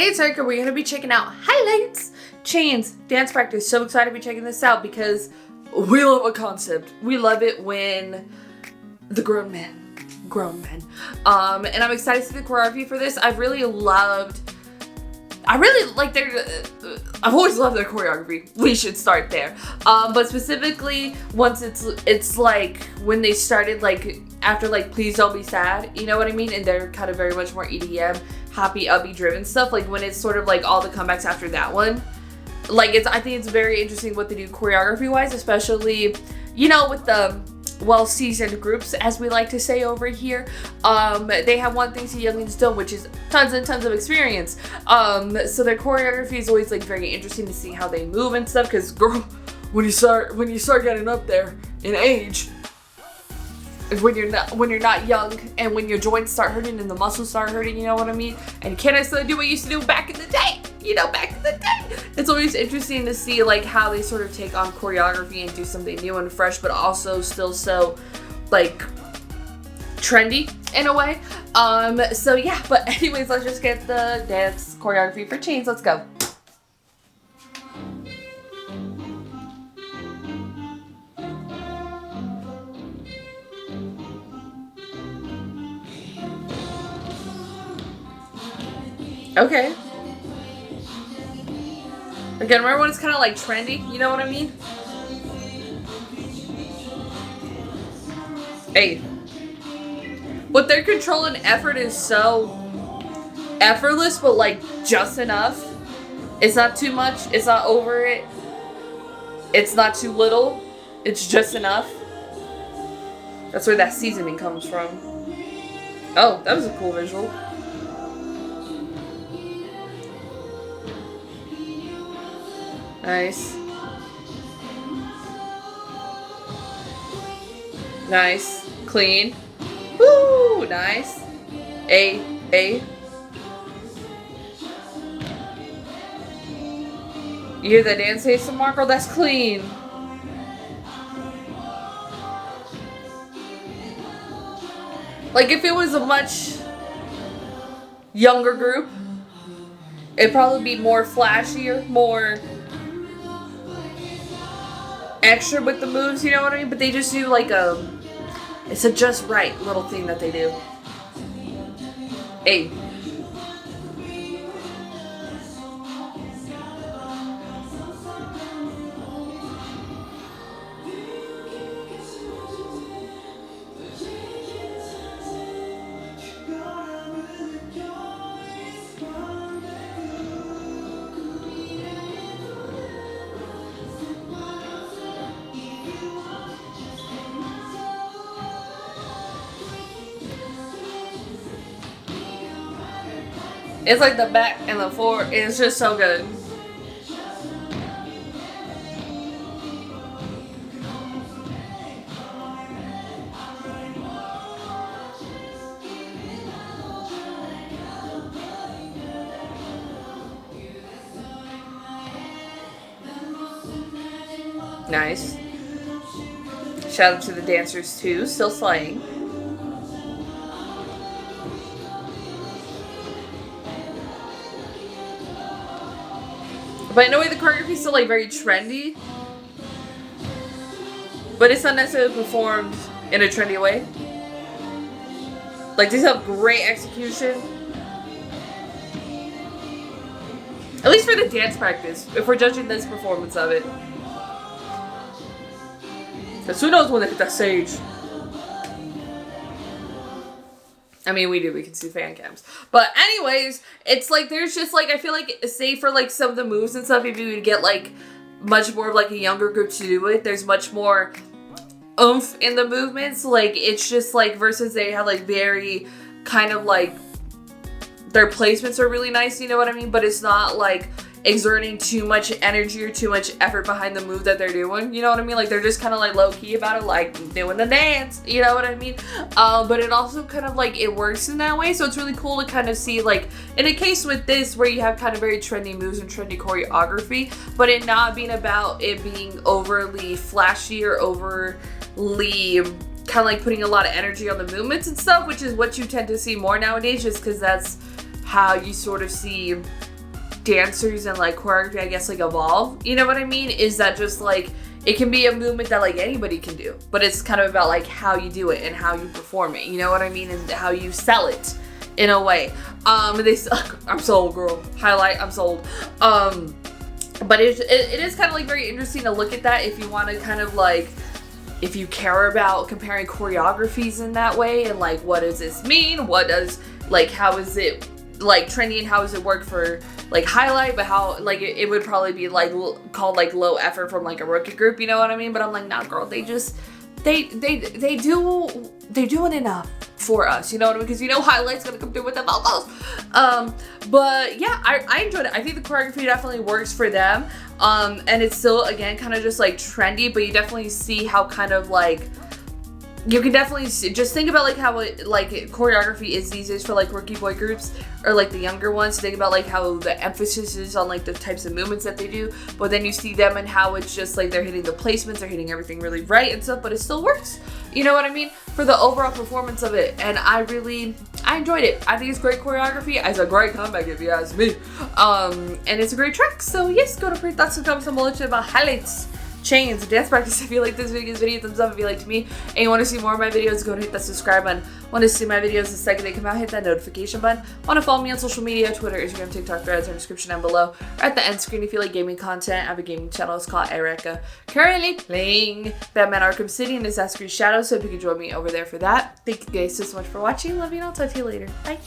Hey, it's Erika. We're going to be checking out Highlights, Chains, Dance Practice. So excited to be checking this out because we love a concept. We love it when the grown men. And I'm excited to see the choreography for this. I've always loved their choreography. We should start there. But specifically, once it's like when they started, like after like Please Don't Be Sad, you know what I mean? And they're kind of very much more EDM, happy, upbeat driven stuff. Like when it's sort of like all the comebacks after that one. Like I think it's very interesting what they do choreography wise, especially, you know, with the well-seasoned groups, as we like to say over here. They have one thing to youngins don't, which is tons and tons of experience. So their choreography is always like very interesting to see how they move and stuff. Because girl, when you start getting up there in age, when you're not young and when your joints start hurting and the muscles start hurting, you know what I mean? And can I still do what I used to do back in the day? You know, back in the day. It's always interesting to see like how they sort of take on choreography and do something new and fresh, but also still so like trendy in a way. So yeah, but anyways, let's just get the dance choreography for Chains. Let's go. Okay. Again, remember when it's kind of like trendy? You know what I mean? Hey. But their control and effort is so effortless, but like just enough. It's not too much. It's not over it. It's not too little. It's just enough. That's where that seasoning comes from. Oh, that was a cool visual. Nice. Nice. Clean. Woo! Nice. A. You hear that dance face, Marco? That's clean. Like if it was a much younger group, it'd probably be more flashier, more extra with the moves, you know what I mean? But they just do like it's a just right little thing that they do. Hey. It's like the back and the forward. It's just so good. Nice. Shout out to the dancers too, still slaying. But in a way, the choreography is still like very trendy, but it's not necessarily performed in a trendy way. Like these have great execution, at least for the dance practice. If we're judging this performance of it, because who knows when they hit that stage? I mean, we do. We can see fan cams. But anyways, it's like there's just like, I feel like, say for like some of the moves and stuff, if you would get like much more of like a younger group to do it, there's much more oomph in the movements. Like it's just like versus they have like very kind of like their placements are really nice, you know what I mean? But it's not like exerting too much energy or too much effort behind the move that they're doing, you know what I mean? Like they're just kind of like low-key about it, like doing the dance, you know what I mean? But it also kind of like it works in that way, so it's really cool to kind of see like in a case with this where you have kind of very trendy moves and trendy choreography, but it not being about it being overly flashy or overly kind of like putting a lot of energy on the movements and stuff, which is what you tend to see more nowadays, just because that's how you sort of see dancers and like choreography, I guess, like evolve, you know what I mean, is that just like it can be a movement that like anybody can do, but it's kind of about like how you do it and how you perform it, you know what I mean, and how you sell it in a way. I'm sold, girl. Highlight, I'm sold. But it is kind of like very interesting to look at that if you want to kind of like, if you care about comparing choreographies in that way and like what does this mean, what does like, how is it like trendy and how does it work for like highlight, but how like it would probably be like called like low effort from like a rookie group, you know what I mean? But I'm like, nah, girl, they doing enough for us, you know what I mean? Because you know highlight's gonna come through with the vocals. But yeah, I enjoyed it. I think the choreography definitely works for them. And it's still, again, kind of just like trendy, but you definitely see how kind of like, you can definitely see, just think about like how it, like choreography is these days for like rookie boy groups or like the younger ones. Think about like how the emphasis is on like the types of movements that they do, but then you see them and how it's just like they're hitting the placements, they're hitting everything really right and stuff, but it still works, you know what I mean, for the overall performance of it. And I enjoyed it. I think it's great choreography. It's a great comeback if you ask me, and it's a great track. So yes, go to Pretty Thoughts and comments below about highlights, chains, dance practice. If you like this video, thumbs up. If you liked me and you want to see more of my videos, go to hit that subscribe button. Want to see my videos the second they come out, hit that notification button. Want to follow me on social media, Twitter, Instagram, TikTok, Threads, in the description down below or at the end screen. If you like gaming content, I have a gaming channel. It's called Erika. Currently playing Batman Arkham City in Assassin's Creed Shadows, so if you could join me over there for that. Thank you guys so much for watching. Love you and I'll talk to you later. Bye.